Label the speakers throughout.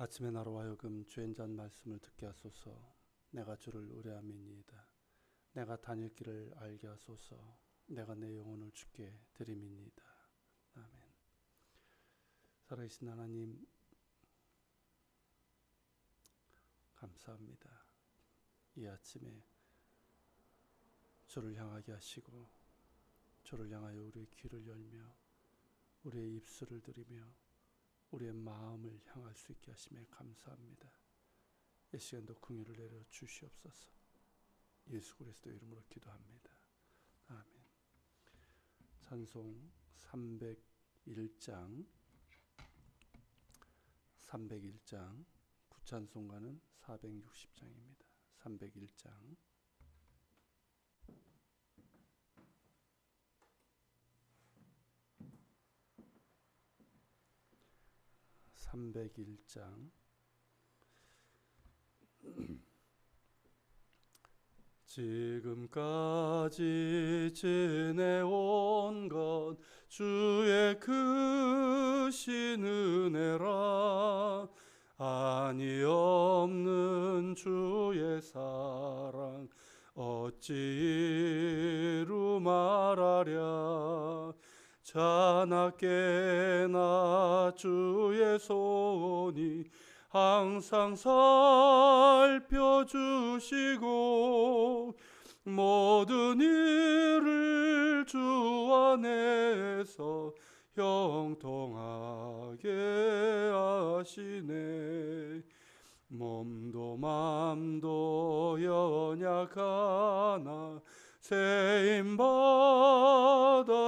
Speaker 1: 아침에 나로 하여금 주의 잔 말씀을 듣게 하소서. 내가 주를 의뢰함이니이다. 내가 다닐 길을 알게 하소서. 내가 내 영혼을 주께 드림이니이다. 아멘. 살아계신 하나님, 감사합니다. 이 아침에 주를 향하게 하시고 주를 향하여 우리의 귀를 열며 우리의 입술을 들이며 우리의 마음을 향할 수 있게 하심에 감사합니다. 이 시간도 긍휼을 내려 주시옵소서. 예수 그리스도 이름으로 기도합니다. 아멘. 찬송 301장 구찬송가는 460장입니다. 301장 301장 지금까지 지내온 것 주의 크신 은혜라. 아니 없는 주의 사랑 어찌 이루 말하랴. 자나깨나 주의 손이 항상 살펴주시고 모든 일을 주 안에서 형통하게 하시네. 몸도 맘도 연약하나 세임받아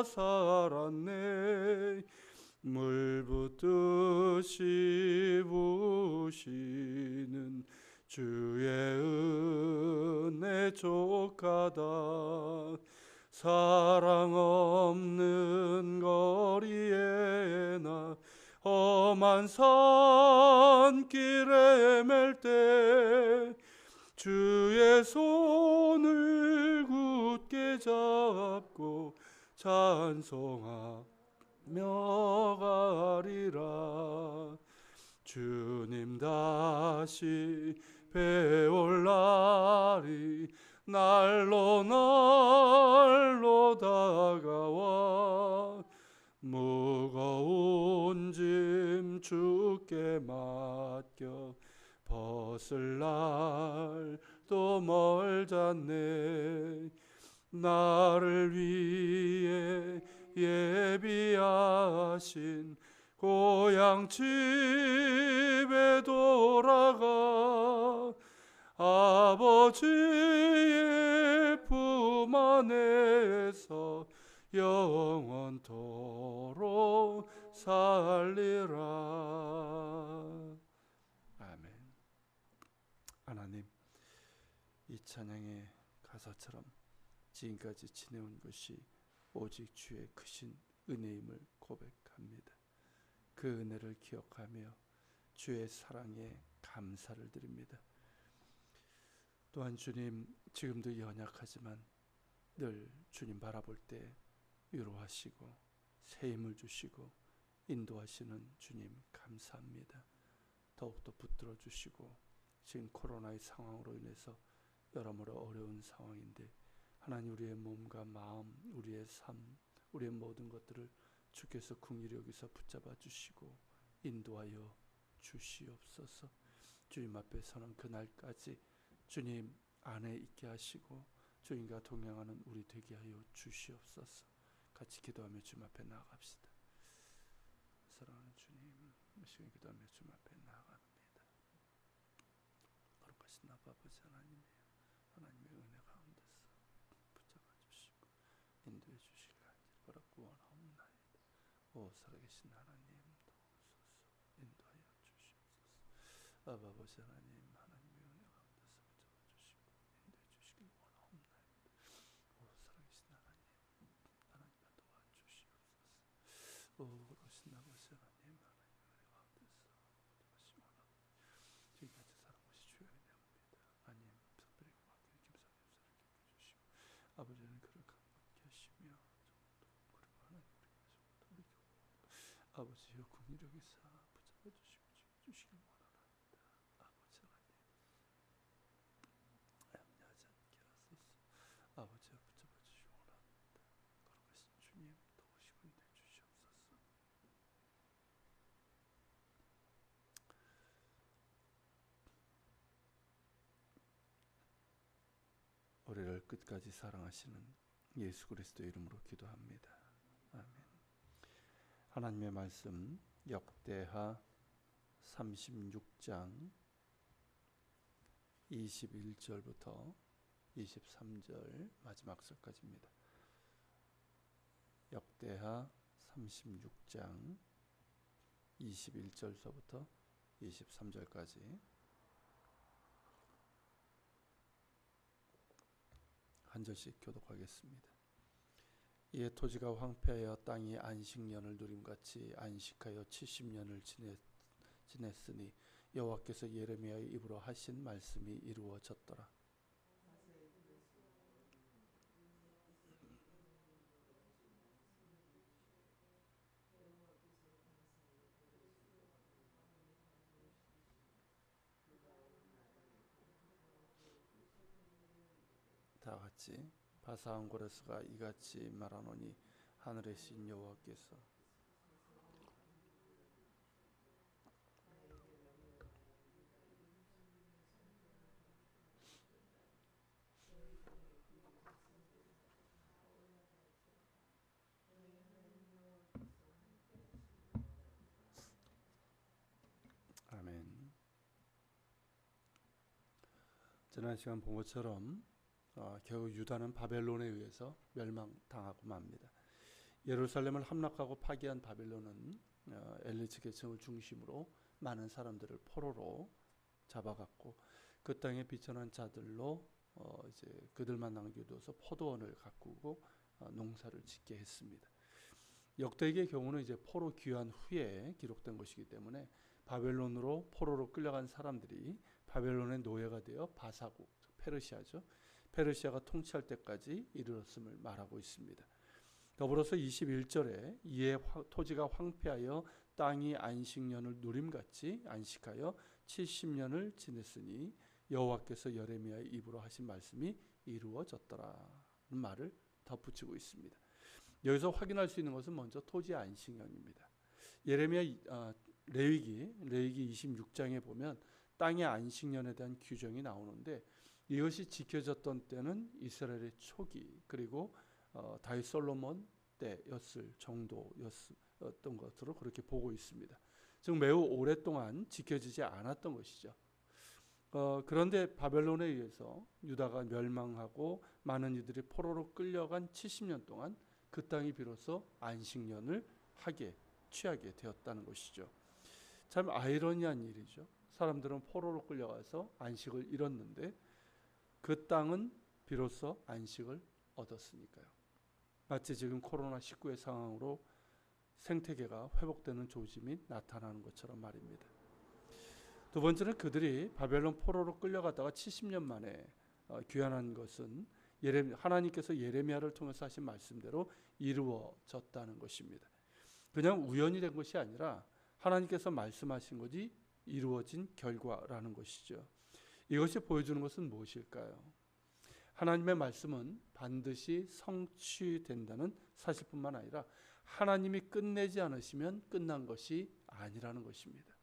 Speaker 1: 살았네. 물 붓듯이 부으시는 주의 은혜 족하다. 사랑 없는 거리에 나 험한 산길에 맬 때 주의 손을 굳게 잡고 찬송하며 가리라. 주님 다시 배올 날이 날로 날로 다가와 무거운 짐 주께 맡겨 벗을 날도 멀잖네. 나를 위해 예비하신 고향 집에 돌아가 아버지의 품 안에서 영원토록 살리라. 아멘. 하나님, 이 찬양의 가사처럼 지금까지 지내온 것이 오직 주의 크신 은혜임을 고백합니다. 그 은혜를 기억하며 주의 사랑에 감사를 드립니다. 또한 주님, 지금도 연약하지만 늘 주님 바라볼 때 위로하시고 새 힘을 주시고 인도하시는 주님 감사합니다. 더욱더 붙들어 주시고 지금 코로나의 상황으로 인해서 여러모로 어려운 상황인데 하나님, 우리의 몸과 마음, 우리의 삶, 우리의 모든 것들을 주께서 긍휼히 여기서 붙잡아 주시고 인도하여 주시옵소서. 주님 앞에 서는 그날까지 주님 안에 있게 하시고 주님과 동행하는 우리 되게 하여 주시옵소서. 같이 기도하며 주님 앞에 나아갑시다. 사랑하는 주님, 이 시간 기도하며 주님 앞에 나아갑니다. 거룩하신 아버지 하나님이여, 하나님의 은혜 가운데서 붙잡아 주시고 인도해 주실 간절히 바라고 원하옵나이다. 오 살아계신 하나님, 도우소서. 인도하여 주시옵소서. 아버지 하나님, 하나님의 은혜 가운데서 붙잡아 주시고 인도해 주시길 원하옵나이다. 오 살아계신 하나님, 하나님과 도와주시옵소서. 오 거룩하신 아버지 하나님, 하나님의 은혜 가운데서 붙잡으시기 원하옵나이다. 지금까지 살아오시 주의 은혜입니다. 하나님, 특별히 고맙게 김사님 역사를 기억해 주시고 아버지는 그를 강건케 하시며 그리고 하나님 우리가 돌이키고 아버지여 긍휼히 여기사 붙잡아 주시고 지켜주시길 원하나이다. 끝까지 사랑하시는 예수 그리스도 이름으로 기도합니다. 아멘. 하나님의 말씀 역대하 36장 21절부터 23절 마지막 절까지입니다. 역대하 36장 21절서부터 23절까지 한 절씩 교독하겠습니다. 이에 토지가 황폐하여 땅이 안식년을 누림같이 안식하여 70년을 지냈으니 여호와께서 예레미야의 입으로 하신 말씀이 이루어졌더라. 다 같이 바사한 고레스가 이같이 말하노니 하늘의 신 여호와께서 아멘. 지난 시간 본 것처럼 결국 유다는 바벨론에 의해서 멸망당하고 맙니다. 예루살렘을 함락하고 파괴한 바벨론은 엘리트 계층을 중심으로 많은 사람들을 포로로 잡아갔고 그 땅에 비천한 자들로 이제 그들만 남겨두어서 포도원을 가꾸고 농사를 짓게 했습니다. 역대기의 경우는 이제 포로 귀환 후에 기록된 것이기 때문에 바벨론으로 포로로 끌려간 사람들이 바벨론의 노예가 되어 바사국, 페르시아죠. 페르시아가 통치할 때까지 이르렀음을 말하고 있습니다. 더불어서 21절에 이에 토지가 황폐하여 땅이 안식년을 누림같이 안식하여 70년을 지냈으니 여호와께서 예레미야의 입으로 하신 말씀이 이루어졌더라는 말을 덧붙이고 있습니다. 여기서 확인할 수 있는 것은 먼저 토지 안식년입니다. 예레미야 레위기 26장에 보면 땅의 안식년에 대한 규정이 나오는데 이것이 지켜졌던 때는 이스라엘의 초기 그리고 다윗 솔로몬 때였을 정도였던 것으로 그렇게 보고 있습니다. 즉 매우 오랫동안 지켜지지 않았던 것이죠. 그런데 바벨론에 의해서 유다가 멸망하고 많은 이들이 포로로 끌려간 70년 동안 그 땅이 비로소 안식년을 취하게 되었다는 것이죠. 참 아이러니한 일이죠. 사람들은 포로로 끌려가서 안식을 잃었는데 그 땅은 비로소 안식을 얻었으니까요. 마치 지금 코로나19의 상황으로 생태계가 회복되는 조짐이 나타나는 것처럼 말입니다. 두 번째는 그들이 바벨론 포로로 끌려가다가 70년 만에 귀환한 것은 하나님께서 예레미야를 통해서 하신 말씀대로 이루어졌다는 것입니다. 그냥 우연이 된 것이 아니라 하나님께서 말씀하신 것이 이루어진 결과라는 것이죠. 이것이 보여주는 것은 무엇일까요? 하나님의 말씀은 반드시 성취된다는 사실뿐만 아니라 하나님이 끝내지 않으시면 끝난 것이 아니라는 것입니다.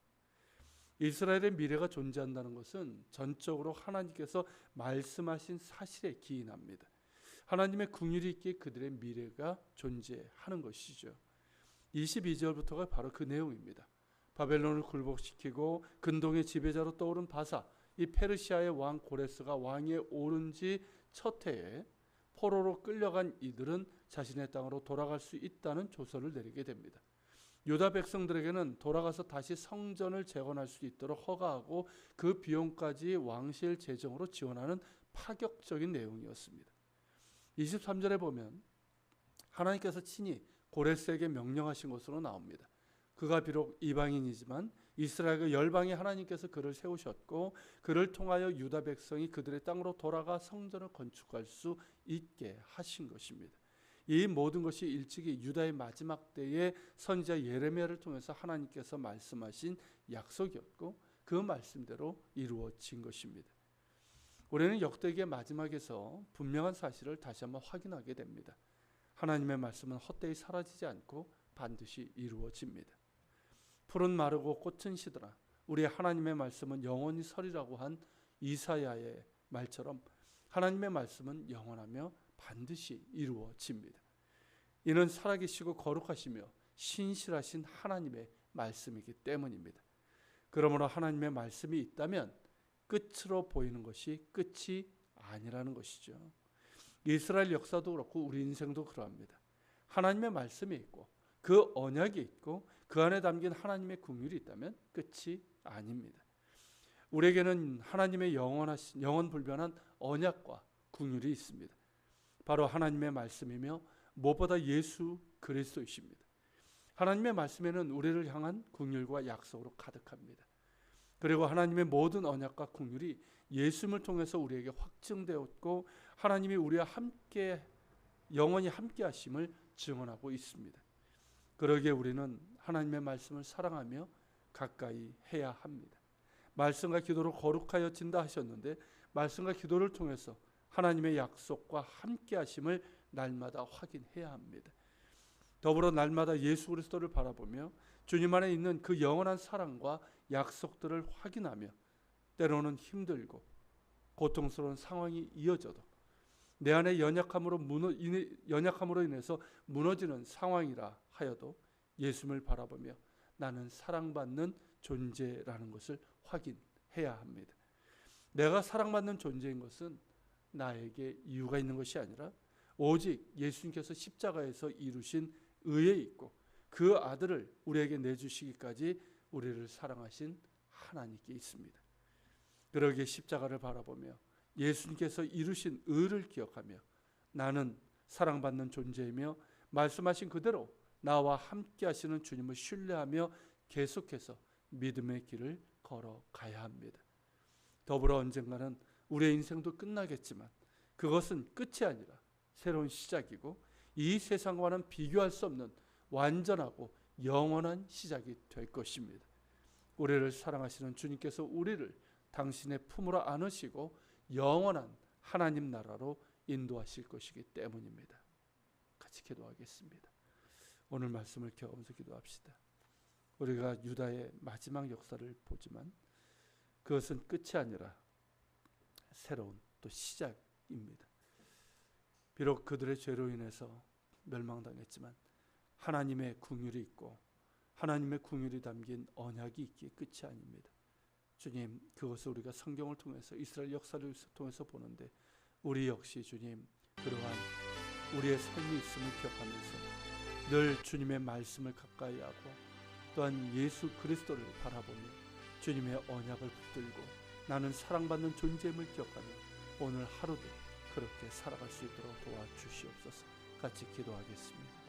Speaker 1: 이스라엘의 미래가 존재한다는 것은 전적으로 하나님께서 말씀하신 사실에 기인합니다. 하나님의 긍휼이 있기에 그들의 미래가 존재하는 것이죠. 22절부터가 바로 그 내용입니다. 바벨론을 굴복시키고 근동의 지배자로 떠오른 바사, 이 페르시아의 왕 고레스가 왕위에 오른 지 첫 해에 포로로 끌려간 이들은 자신의 땅으로 돌아갈 수 있다는 조서를 내리게 됩니다. 유다 백성들에게는 돌아가서 다시 성전을 재건할 수 있도록 허가하고 그 비용까지 왕실 재정으로 지원하는 파격적인 내용이었습니다. 23절에 보면 하나님께서 친히 고레스에게 명령하신 것으로 나옵니다. 그가 비록 이방인이지만 이스라엘과 열방의 하나님께서 그를 세우셨고 그를 통하여 유다 백성이 그들의 땅으로 돌아가 성전을 건축할 수 있게 하신 것입니다. 이 모든 것이 일찍이 유다의 마지막 때에 선지자 예레미야를 통해서 하나님께서 말씀하신 약속이었고 그 말씀대로 이루어진 것입니다. 우리는 역대기의 마지막에서 분명한 사실을 다시 한번 확인하게 됩니다. 하나님의 말씀은 헛되이 사라지지 않고 반드시 이루어집니다. 풀은 마르고 꽃은 시들아 우리 하나님의 말씀은 영원히 서리라고 한 이사야의 말처럼 하나님의 말씀은 영원하며 반드시 이루어집니다. 이는 살아계시고 거룩하시며 신실하신 하나님의 말씀이기 때문입니다. 그러므로 하나님의 말씀이 있다면 끝으로 보이는 것이 끝이 아니라는 것이죠. 이스라엘 역사도 그렇고 우리 인생도 그러합니다. 하나님의 말씀이 있고 그 언약이 있고 그 안에 담긴 하나님의 긍휼이 있다면 끝이 아닙니다. 우리에게는 하나님의 영원 불변한 언약과 긍휼이 있습니다. 바로 하나님의 말씀이며 무엇보다 예수 그리스도이십니다. 하나님의 말씀에는 우리를 향한 긍휼과 약속으로 가득합니다. 그리고 하나님의 모든 언약과 긍휼이 예수님을 통해서 우리에게 확증되었고 하나님이 우리와 함께 영원히 함께 하심을 증언하고 있습니다. 그러기에 우리는 하나님의 말씀을 사랑하며 가까이 해야 합니다. 말씀과 기도로 거룩하여진다 하셨는데 말씀과 기도를 통해서 하나님의 약속과 함께 하심을 날마다 확인해야 합니다. 더불어 날마다 예수 그리스도를 바라보며 주님 안에 있는 그 영원한 사랑과 약속들을 확인하며 때로는 힘들고 고통스러운 상황이 이어져도 내 안에 연약함으로 인해서 무너지는 상황이라 하여도 예수님을 바라보며 나는 사랑받는 존재라는 것을 확인해야 합니다. 내가 사랑받는 존재인 것은 나에게 이유가 있는 것이 아니라 오직 예수님께서 십자가에서 이루신 의에 있고 그 아들을 우리에게 내주시기까지 우리를 사랑하신 하나님께 있습니다. 그러기에 십자가를 바라보며 예수님께서 이루신 의를 기억하며 나는 사랑받는 존재이며 말씀하신 그대로 나와 함께 하시는 주님을 신뢰하며 계속해서 믿음의 길을 걸어가야 합니다. 더불어 언젠가는 우리의 인생도 끝나겠지만 그것은 끝이 아니라 새로운 시작이고 이 세상과는 비교할 수 없는 완전하고 영원한 시작이 될 것입니다. 우리를 사랑하시는 주님께서 우리를 당신의 품으로 안으시고 영원한 하나님 나라로 인도하실 것이기 때문입니다. 같이 기도하겠습니다. 오늘 말씀을 기억하면서 기도합시다. 우리가 유다의 마지막 역사를 보지만 그것은 끝이 아니라 새로운 또 시작입니다. 비록 그들의 죄로 인해서 멸망당했지만 하나님의 긍휼이 있고 하나님의 긍휼이 담긴 언약이 있기에 끝이 아닙니다. 주님, 그것을 우리가 성경을 통해서 이스라엘 역사를 통해서 보는데 우리 역시 주님 그러한 우리의 삶이 있음을 기억하면서 늘 주님의 말씀을 가까이 하고 또한 예수 그리스도를 바라보며 주님의 언약을 붙들고 나는 사랑받는 존재임을 기억하며 오늘 하루도 그렇게 살아갈 수 있도록 도와주시옵소서. 같이 기도하겠습니다.